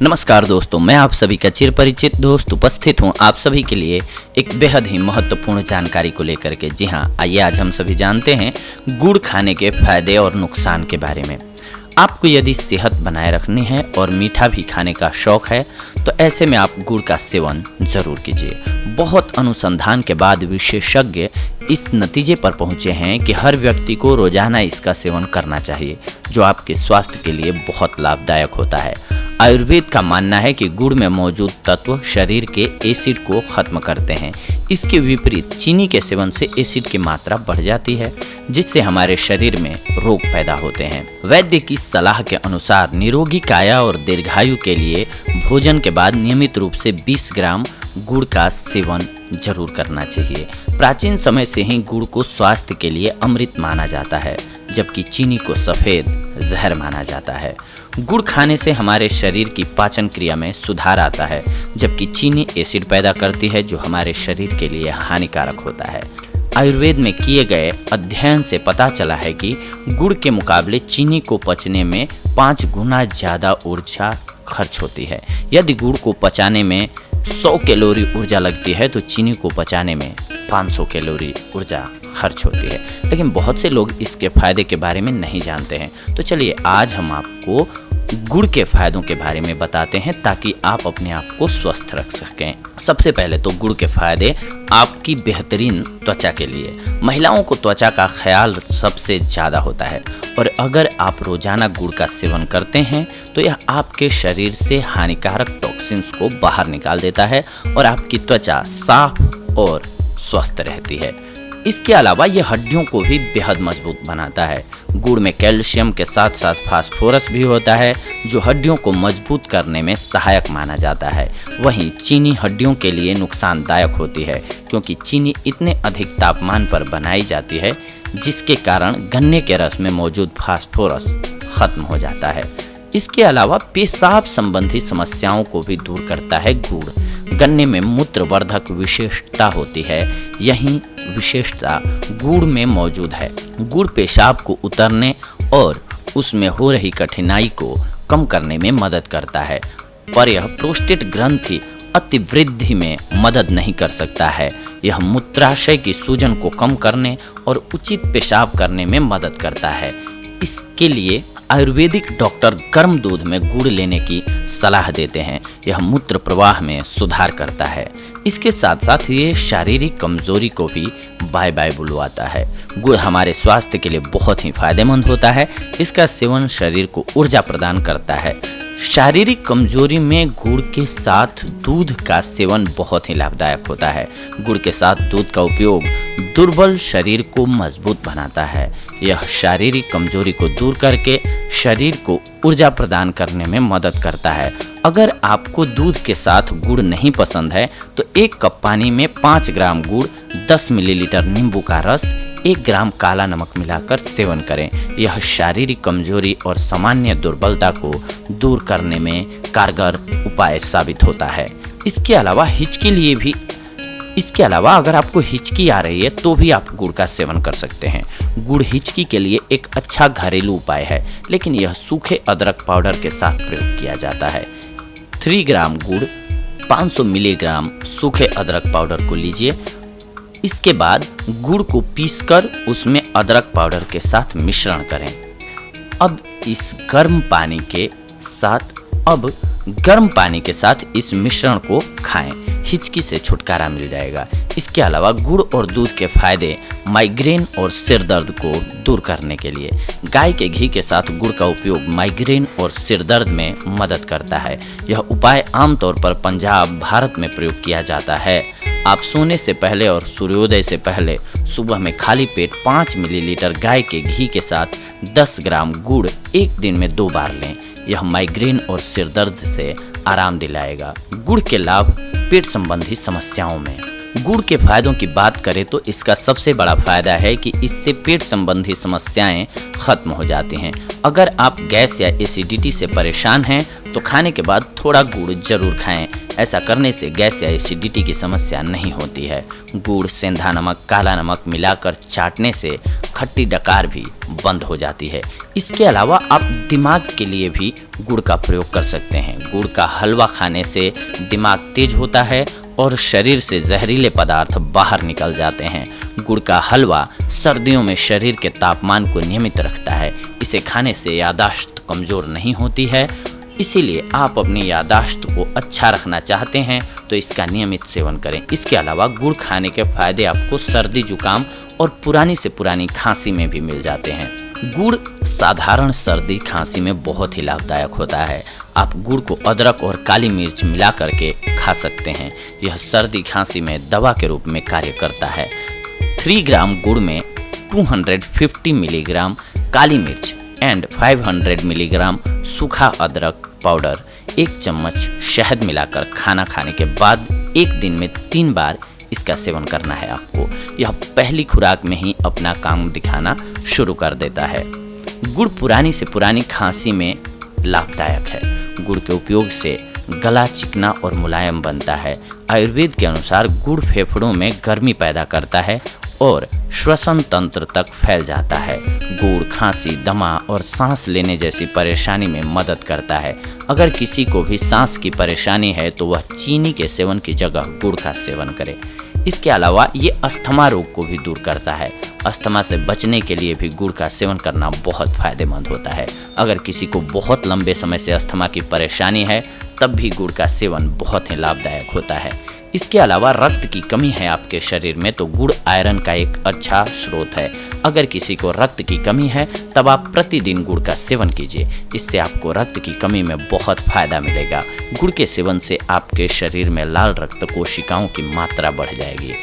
नमस्कार दोस्तों, मैं आप सभी का चिरपरिचित दोस्त उपस्थित हूं आप सभी के लिए एक बेहद ही महत्वपूर्ण जानकारी को लेकर के। जी हां, आइए आज हम सभी जानते हैं गुड़ खाने के फायदे और नुकसान के बारे में। आपको यदि सेहत बनाए रखनी है और मीठा भी खाने का शौक है तो ऐसे में आप गुड़ का सेवन जरूर कीजिए। बहुत अनुसंधान के बाद विशेषज्ञ इस नतीजे पर पहुंचे हैं कि हर व्यक्ति को रोजाना इसका सेवन करना चाहिए, जो आपके स्वास्थ्य के लिए बहुत लाभदायक होता है। आयुर्वेद का मानना है कि गुड़ में मौजूद तत्व शरीर के एसिड को खत्म करते हैं। इसके विपरीत चीनी के सेवन से एसिड की मात्रा बढ़ जाती है, जिससे हमारे शरीर में रोग पैदा होते हैं। वैद्य की सलाह के अनुसार निरोगी काया और दीर्घायु के लिए भोजन के बाद नियमित रूप से 20 ग्राम गुड़ का सेवन जरूर करना चाहिए। प्राचीन समय से ही गुड़ को स्वास्थ्य के लिए अमृत माना जाता है, जबकि चीनी को सफेद जहर माना जाता है। गुड़ खाने से हमारे शरीर की पाचन क्रिया में सुधार आता है, जबकि चीनी एसिड पैदा करती है जो हमारे शरीर के लिए हानिकारक होता है। आयुर्वेद में किए गए अध्ययन से पता चला है कि गुड़ के मुकाबले चीनी को पचने में 5 गुना ज़्यादा ऊर्जा खर्च होती है। यदि गुड़ को पचाने में 100 कैलोरी ऊर्जा लगती है तो चीनी को पचाने में 500 कैलोरी ऊर्जा खर्च होती है। लेकिन बहुत से लोग इसके फायदे के बारे में नहीं जानते हैं। तो चलिए आज हम आपको गुड़ के फायदों के बारे में बताते हैं ताकि आप अपने आप को स्वस्थ रख सकें। सबसे पहले तो गुड़ के फायदे आपकी बेहतरीन त्वचा के लिए। महिलाओं को त्वचा का ख्याल सबसे ज़्यादा होता है और अगर आप रोजाना गुड़ का सेवन करते हैं तो यह आपके शरीर से हानिकारक टॉक्सिन्स को बाहर निकाल देता है और आपकी त्वचा साफ और स्वस्थ रहती है। इसके अलावा यह हड्डियों को भी बेहद मजबूत बनाता है। गुड़ में कैल्शियम के साथ साथ फास्फोरस भी होता है, जो हड्डियों को मजबूत करने में सहायक माना जाता है। वहीं चीनी हड्डियों के लिए नुकसानदायक होती है, क्योंकि चीनी इतने अधिक तापमान पर बनाई जाती है जिसके कारण गन्ने के रस में मौजूद फास्फोरस खत्म हो जाता है। इसके अलावा पेशाब संबंधी समस्याओं को भी दूर करता है गुड़। गन्ने में मूत्रवर्धक विशेषता होती है, यही विशेषता गुड़ में मौजूद है। गुड़ पेशाब को उतरने और उसमें हो रही कठिनाई को कम करने में मदद करता है, पर यह प्रोस्टेट ग्रंथि अतिवृद्धि में मदद नहीं कर सकता है। यह मूत्राशय की सूजन को कम करने और उचित पेशाब करने में मदद करता है। इसके लिए आयुर्वेदिक डॉक्टर गर्म दूध में गुड़ लेने की सलाह देते हैं। यह मूत्र प्रवाह में सुधार करता है। इसके साथ साथ ये शारीरिक कमजोरी को भी बाय बाय बुलवाता है। गुड़ हमारे स्वास्थ्य के लिए बहुत ही फायदेमंद होता है। इसका सेवन शरीर को ऊर्जा प्रदान करता है। शारीरिक कमजोरी में गुड़ के साथ दूध का सेवन बहुत ही लाभदायक होता है। गुड़ के साथ दूध का उपयोग दुर्बल शरीर को मजबूत बनाता है। यह शारीरिक कमजोरी को दूर करके शरीर को ऊर्जा प्रदान करने में मदद करता है। अगर आपको दूध के साथ गुड़ नहीं पसंद है तो 1 कप पानी में 5 ग्राम गुड़, 10 मिलीलीटर नींबू का रस, 1 ग्राम काला नमक मिलाकर सेवन करें। यह शारीरिक कमजोरी और सामान्य दुर्बलता को दूर करने में कारगर उपाय साबित होता है। इसके अलावा अगर आपको हिचकी आ रही है तो भी आप गुड़ का सेवन कर सकते हैं। गुड़ हिचकी के लिए एक अच्छा घरेलू उपाय है, लेकिन यह सूखे अदरक पाउडर के साथ प्रयोग किया जाता है। 3 ग्राम गुड़, 500 मिलीग्राम सूखे अदरक पाउडर को लीजिए। इसके बाद गुड़ को पीसकर उसमें अदरक पाउडर के साथ मिश्रण करें। अब गर्म पानी के साथ इस मिश्रण को खाएं। हिचकी से छुटकारा मिल जाएगा। इसके अलावा गुड़ और दूध के फायदे माइग्रेन और सिर दर्द को दूर करने के लिए। गाय के घी के साथ गुड़ का उपयोग माइग्रेन और सिर दर्द में मदद करता है। यह उपाय आमतौर पर पंजाब, भारत में प्रयोग किया जाता है। आप सोने से पहले और सूर्योदय से पहले सुबह में खाली पेट 5 मिलीलीटर गाय के घी के साथ 10 ग्राम गुड़ 1 दिन में 2 बार लें। यह माइग्रेन और सिर दर्द से आराम दिलाएगा। गुड़ के लाभ पेट संबंधी समस्याओं में। गुड़ के फायदों की बात करें तो इसका सबसे बड़ा फायदा है कि इससे पेट संबंधी समस्याएं खत्म हो जाती हैं। अगर आप गैस या एसिडिटी से परेशान हैं तो खाने के बाद थोड़ा गुड़ जरूर खाएं। ऐसा करने से गैस या एसिडिटी की समस्या नहीं होती है। गुड़, सेंधा नमक, काला नमक मिलाकर चाटने से खट्टी डकार भी बंद हो जाती है। इसके अलावा आप दिमाग के लिए भी गुड़ का प्रयोग कर सकते हैं। गुड़ का हलवा खाने से दिमाग तेज होता है और शरीर से जहरीले पदार्थ बाहर निकल जाते हैं। गुड़ का हलवा सर्दियों में शरीर के तापमान को नियमित रखता है। इसे खाने से याददाश्त कमज़ोर नहीं होती है। इसीलिए आप अपनी याददाश्त को अच्छा रखना चाहते हैं तो इसका नियमित सेवन करें। इसके अलावा गुड़ खाने के फायदे आपको सर्दी, जुकाम और पुरानी से पुरानी खांसी में भी मिल जाते हैं। गुड़ साधारण सर्दी, खांसी में बहुत ही लाभदायक होता है। आप गुड़ को अदरक और काली मिर्च मिला करके खा सकते हैं। यह सर्दी, खांसी में दवा के रूप में कार्य करता है। 3 ग्राम गुड़ में 250 मिलीग्राम काली मिर्च एंड 500 मिलीग्राम सूखा अदरक पाउडर, 1 चम्मच शहद मिलाकर खाना खाने के बाद 1 दिन में 3 बार इसका सेवन करना है आपको। यह पहली खुराक में ही अपना काम दिखाना शुरू कर देता है। गुड़ पुरानी से पुरानी खांसी में लाभदायक है। गुड़ के उपयोग से गला चिकना और मुलायम बनता है। आयुर्वेद के अनुसार गुड़ फेफड़ों में गर्मी पैदा करता है और श्वसन तंत्र तक फैल जाता है। गुड़ खांसी, दमा और सांस लेने जैसी परेशानी में मदद करता है। अगर किसी को भी सांस की परेशानी है तो वह चीनी के सेवन की जगह गुड़ का सेवन करे। इसके अलावा ये अस्थमा रोग को भी दूर करता है। अस्थमा से बचने के लिए भी गुड़ का सेवन करना बहुत फायदेमंद होता है। अगर किसी को बहुत लंबे समय से अस्थमा की परेशानी है तब भी गुड़ का सेवन बहुत ही लाभदायक होता है। इसके अलावा रक्त की कमी है आपके शरीर में तो गुड़ आयरन का एक अच्छा स्रोत है। अगर किसी को रक्त की कमी है तब आप प्रतिदिन गुड़ का सेवन कीजिए। इससे आपको रक्त की कमी में बहुत फायदा मिलेगा। गुड़ के सेवन से आपके शरीर में लाल रक्त कोशिकाओं की मात्रा बढ़ जाएगी।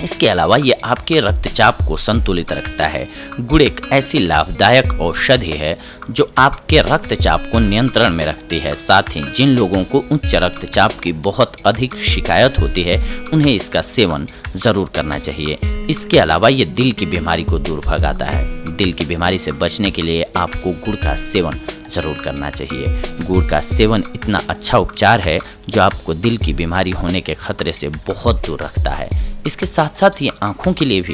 इसके अलावा ये आपके रक्तचाप को संतुलित रखता है। गुड़ एक ऐसी लाभदायक औषधि है जो आपके रक्तचाप को नियंत्रण में रखती है। साथ ही जिन लोगों को उच्च रक्तचाप की बहुत अधिक शिकायत होती है उन्हें इसका सेवन ज़रूर करना चाहिए। इसके अलावा ये दिल की बीमारी को दूर भगाता है। दिल की बीमारी से बचने के लिए आपको गुड़ का सेवन ज़रूर करना चाहिए। गुड़ का सेवन इतना अच्छा उपचार है जो आपको दिल की बीमारी होने के खतरे से बहुत दूर रखता है। इसके साथ साथ ये आँखों के लिए भी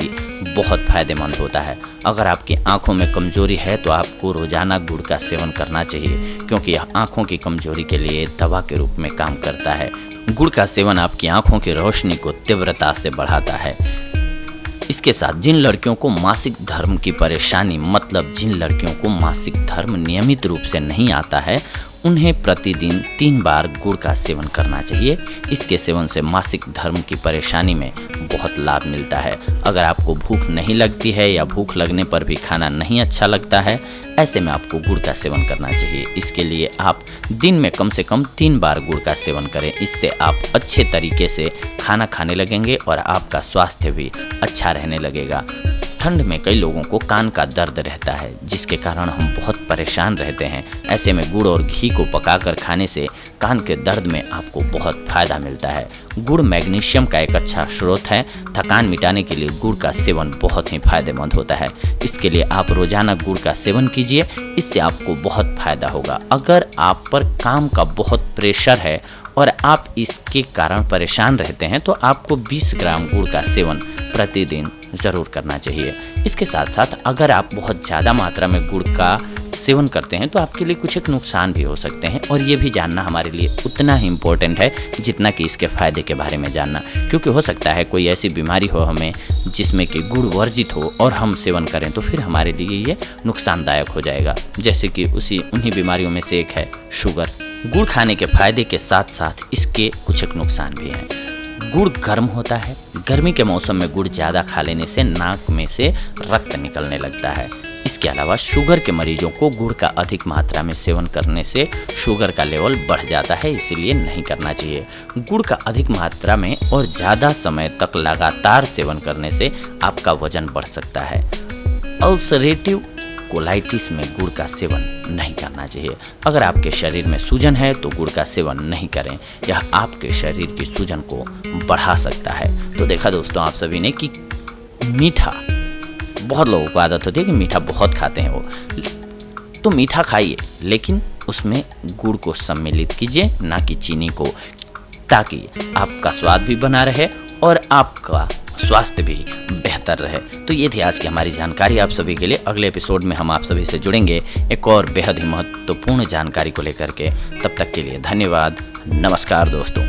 बहुत फायदेमंद होता है। अगर आपकी आँखों में कमजोरी है तो आपको रोजाना गुड़ का सेवन करना चाहिए क्योंकि यह आँखों की कमजोरी के लिए दवा के रूप में काम करता है। गुड़ का सेवन आपकी आँखों की रोशनी को तीव्रता से बढ़ाता है। इसके साथ जिन लड़कियों को मासिक धर्म की परेशानी, मतलब जिन लड़कियों को मासिक धर्म नियमित रूप से नहीं आता है, उन्हें प्रतिदिन 3 बार गुड़ का सेवन करना चाहिए। इसके सेवन से मासिक धर्म की परेशानी में बहुत लाभ मिलता है। अगर आपको भूख नहीं लगती है या भूख लगने पर भी खाना नहीं अच्छा लगता है, ऐसे में आपको गुड़ का सेवन करना चाहिए। इसके लिए आप दिन में कम से कम 3 बार गुड़ का सेवन करें। इससे आप अच्छे तरीके से खाना खाने लगेंगे और आपका स्वास्थ्य भी अच्छा रहने लगेगा। ठंड में कई लोगों को कान का दर्द रहता है जिसके कारण हम बहुत परेशान रहते हैं। ऐसे में गुड़ और घी को पकाकर खाने से कान के दर्द में आपको बहुत फायदा मिलता है। गुड़ मैग्नीशियम का एक अच्छा स्रोत है। थकान मिटाने के लिए गुड़ का सेवन बहुत ही फायदेमंद होता है। इसके लिए आप रोजाना गुड़ का सेवन कीजिए। इससे आपको बहुत फायदा होगा। अगर आप पर काम का बहुत प्रेशर है और आप इसके कारण परेशान रहते हैं तो आपको 20 ग्राम गुड़ का सेवन प्रतिदिन ज़रूर करना चाहिए। इसके साथ साथ अगर आप बहुत ज़्यादा मात्रा में गुड़ का सेवन करते हैं तो आपके लिए कुछ एक नुकसान भी हो सकते हैं और ये भी जानना हमारे लिए उतना ही इम्पोर्टेंट है जितना कि इसके फ़ायदे के बारे में जानना। क्योंकि हो सकता है कोई ऐसी बीमारी हो हमें जिसमें कि गुड़ वर्जित हो और हम सेवन करें तो फिर हमारे लिए ये नुकसानदायक हो जाएगा। जैसे कि उन्हीं बीमारियों में से एक है शुगर। गुड़ खाने के फायदे के साथ साथ इसके कुछ एक नुकसान भी हैं। गुड़ गर्म होता है। गर्मी के मौसम में गुड़ ज़्यादा खा लेने से नाक में से रक्त निकलने लगता है। इसके अलावा शुगर के मरीजों को गुड़ का अधिक मात्रा में सेवन करने से शुगर का लेवल बढ़ जाता है, इसीलिए नहीं करना चाहिए। गुड़ का अधिक मात्रा में और ज़्यादा समय तक लगातार सेवन करने से आपका वजन बढ़ सकता है। अल्सरेटिव कोलाइटिस में गुड़ का सेवन नहीं करना चाहिए। अगर आपके शरीर में सूजन है तो गुड़ का सेवन नहीं करें, यह आपके शरीर की सूजन को बढ़ा सकता है। तो देखा दोस्तों आप सभी ने कि मीठा, बहुत लोगों को आदत होती है कि मीठा बहुत खाते हैं वो, तो मीठा खाइए लेकिन उसमें गुड़ को सम्मिलित कीजिए, ना कि चीनी को, ताकि आपका स्वाद भी बना रहे और आपका स्वास्थ्य भी बेहतर रहे। तो ये थी आज की हमारी जानकारी आप सभी के लिए। अगले एपिसोड में हम आप सभी से जुड़ेंगे एक और बेहद ही महत्वपूर्ण जानकारी को लेकर के। तब तक के लिए धन्यवाद। नमस्कार दोस्तों।